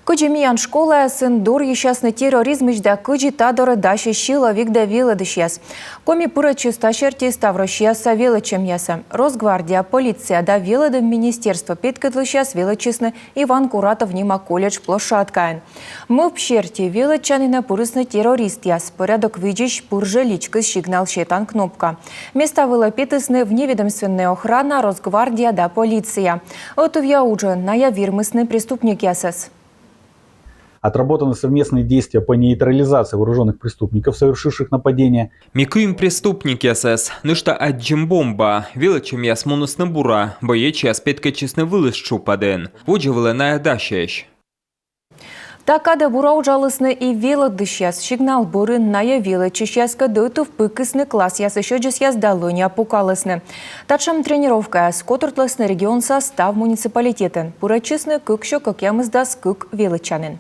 Кыджемиян школа сындур ещасны терроризм ижда кыджи тадоры даши щила вигда вилы дышьяс. Коми пыра чиста черти ставрощия савелы чем яса. Росгвардия, полиция да вилы министерство петкатлыщас вилы честны Иван Куратов нима колледж площадкаин. Мы в пщерти вилы чанина пырысны террорист яс. Порядок видишь пырже личка сигнал щетан кнопка. Места вилы петысны в неведомственная охрана, Росгвардия да полиция. Отувья уже наявирмысны преступник ясас. Отработаны совместные действия по нейтрализации вооруженных преступников, совершивших нападение. Микуим преступники СС, нышта аджим бомба, вилачем яс монусны бура, боечи аспетка честны вылыз чупаден, воджевалы на дащащ. Такада бура ужалысны и вилы дышьяс, сигнал буры наявилы чищаска дойты в пыкысны класс яс еще джес яс далония пукалысны. Тачам тренировка скотуртлысны регион состав муниципалитетен, пурачысны кыкшо как ямыздас кык вилычанин.